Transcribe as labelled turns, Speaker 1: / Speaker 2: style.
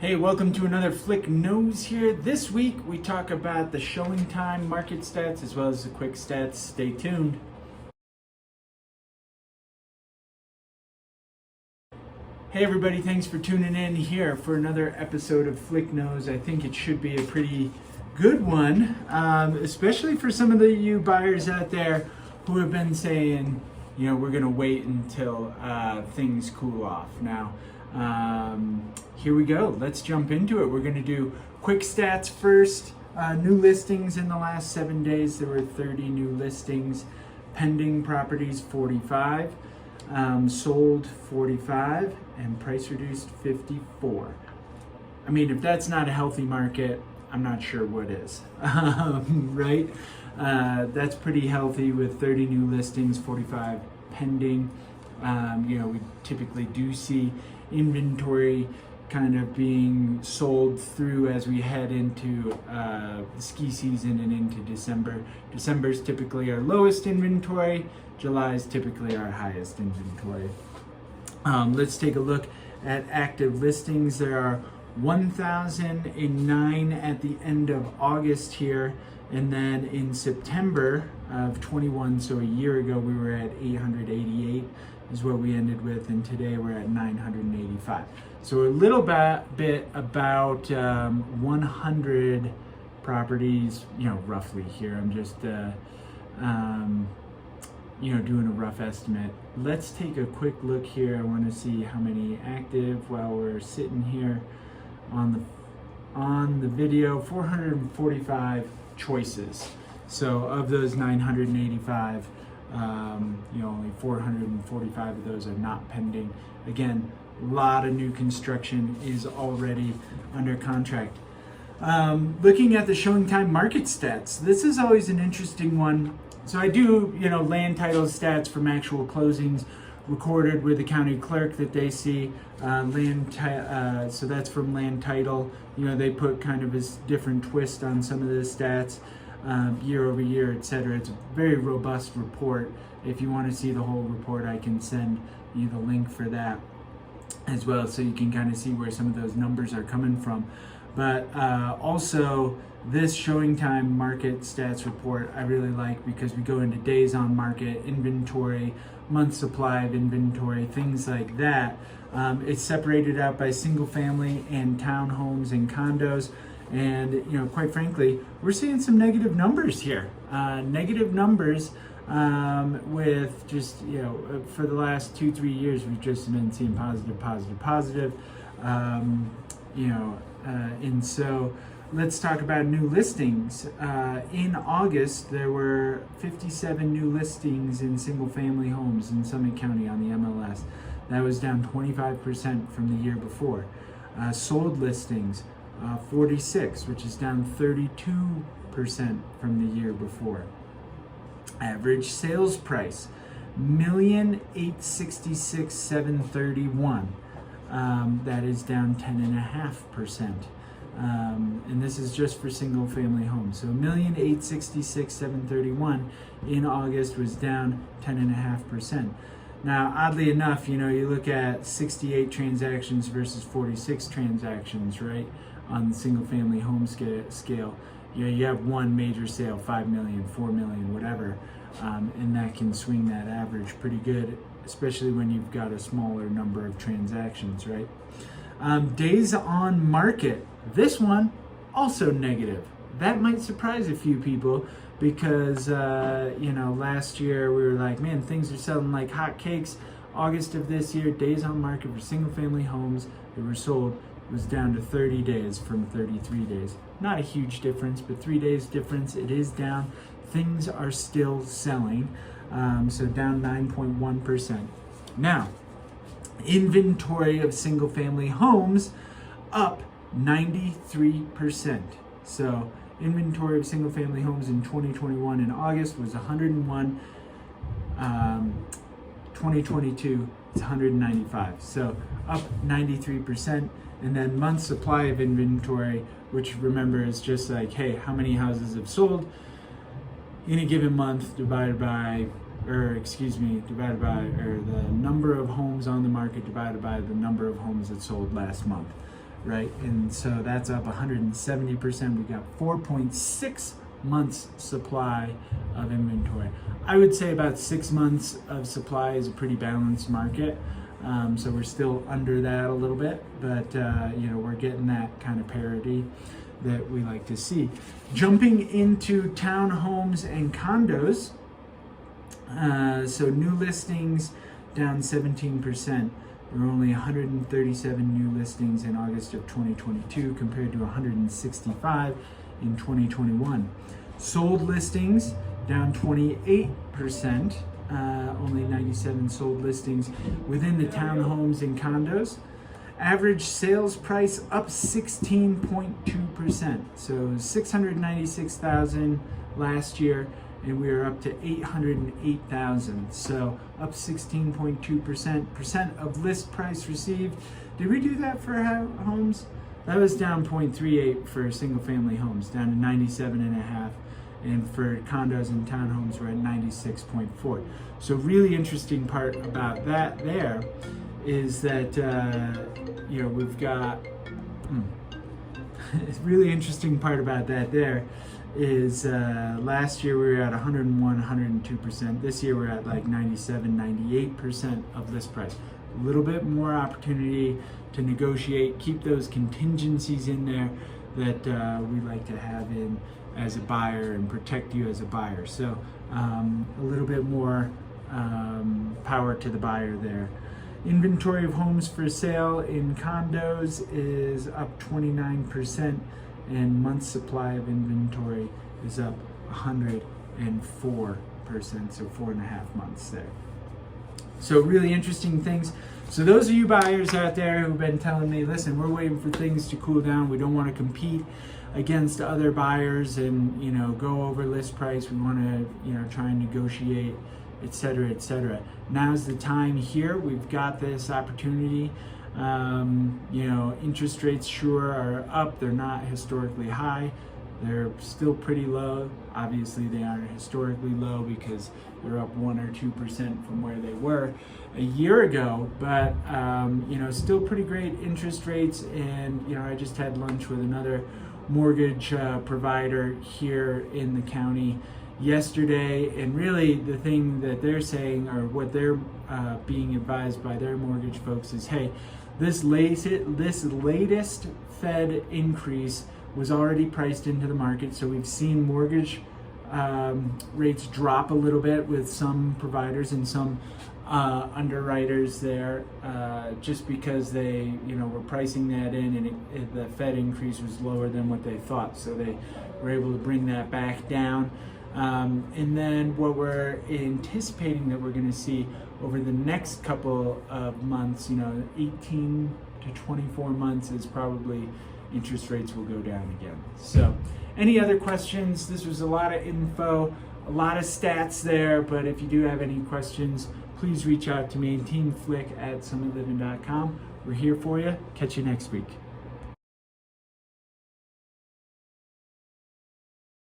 Speaker 1: Hey, welcome to another Flick Nose here. This week we talk about the Showingtime Market Stats as well as the quick stats. Stay tuned. Hey everybody, thanks for tuning in here for another episode of Flick Nose. I think it should be a pretty good one, especially for some of you buyers out there who have been saying, we're going to wait until things cool off. Now, here we go. Let's jump into it. We're going to do quick stats first. New listings in the last 7 days. There were 30 new listings. Pending properties 45. Sold 45. And price reduced 54. I mean, if that's not a healthy market, I'm not sure what is. Right? That's pretty healthy with 30 new listings, 45 pending. We typically do see inventory kind of being sold through as we head into the ski season and into December. December is typically our lowest inventory. July is typically our highest inventory. Let's take a look at active listings. There are 1,009 at the end of August here, and then in September of 21, so a year ago, we were at 888 is what we ended with, and today we're at 985. So a little bit about 100 properties, roughly here. I'm just doing a rough estimate. Let's take a quick look here. I want to see how many active while we're sitting here on the video. 445 choices. So of those 985, only 445 of those are not pending. Again, a lot of new construction is already under contract. Looking at the Showingtime Market Stats, this is always an interesting one. So I do, land title stats from actual closings recorded with the county clerk that they see. So that's from land title. They put kind of a different twist on some of the stats, year over year, etc. It's a very robust report. If you want to see the whole report, I can send you the link for that as well, so you can kind of see where some of those numbers are coming from. But also, this Showingtime Market Stats report I really like because we go into days on market, inventory, month supply of inventory, things like that. It's separated out by single family and townhomes and condos. And, quite frankly, we're seeing some negative numbers here. Negative numbers with just, for the last 2-3 years, we've just been seeing positive. And so let's talk about new listings. In August, there were 57 new listings in single-family homes in Summit County on the MLS. That was down 25% from the year before. Sold listings, 46, which is down 32% from the year before. Average sales price, $1,866,731. That is down 10.5%. And this is just for single family homes. So $1,866,731 in August was down 10.5%. Now, oddly enough, you look at 68 transactions versus 46 transactions, right? On the single family home scale, you have one major sale, 5 million, 4 million, whatever. And that can swing that average pretty good, especially when you've got a smaller number of transactions, right? Days on market. This one, also negative. That might surprise a few people because, last year we were like, man, things are selling like hotcakes. August of this year, days on market for single family homes that were sold was down to 30 days from 33 days. Not a huge difference, but 3 days difference. It is down. Things are still selling. So down 9.1%. Now, inventory of single family homes up 93%. So inventory of single family homes in 2021 in August was 101. 2022 is 195. So up 93%. And then month supply of inventory, which remember is just like, hey, how many houses have sold in a given month divided by the number of homes on the market divided by the number of homes that sold last month. right? And so that's up 170%. We got 4.6 months supply of inventory. I would say about 6 months of supply is a pretty balanced market. So we're still under that a little bit, but we're getting that kind of parity that we like to see. Jumping into townhomes and condos, so new listings down 17%. There were only 137 new listings in August of 2022 compared to 165 in 2021. Sold listings down 28%, only 97 sold listings within the townhomes and condos. Average sales price up 16.2%. So $696,000 last year, and we are up to $808,000. So up 16.2% of list price received. Did we do that for homes? That was down 0.38 for single family homes, down to 97.5. And for condos and townhomes, we're at 96.4. So really interesting part about that there is that, we've got, really interesting part about that there is last year we were at 101, 102%. This year we're at like 97, 98% of list price. A little bit more opportunity to negotiate, keep those contingencies in there that we like to have in as a buyer and protect you as a buyer. So a little bit more power to the buyer there. Inventory of homes for sale in condos is up 29%, and month supply of inventory is up 104%, so 4.5 months there. So really interesting things. So those of you buyers out there who've been telling me, listen, we're waiting for things to cool down. We don't want to compete against other buyers and go over list price. We want to try and negotiate, etc., etc. Now's the time here. We've got this opportunity. Interest rates sure are up. They're not historically high. They're still pretty low. Obviously, they aren't historically low because they're up 1 or 2% from where they were a year ago. But still pretty great interest rates. And I just had lunch with another mortgage provider here in the county yesterday, and really the thing that they're saying, or what they're being advised by their mortgage folks, is, hey, this latest Fed increase was already priced into the market. So we've seen mortgage rates drop a little bit with some providers and some underwriters there, just because they were pricing that in, and the Fed increase was lower than what they thought. So they were able to bring that back down. And then what we're anticipating that we're going to see over the next couple of months, 18 to 24 months, is probably interest rates will go down again. So any other questions? This was a lot of info, a lot of stats there, but if you do have any questions, please reach out to me, teamflick@summitliving.com. We're here for you. Catch you next week.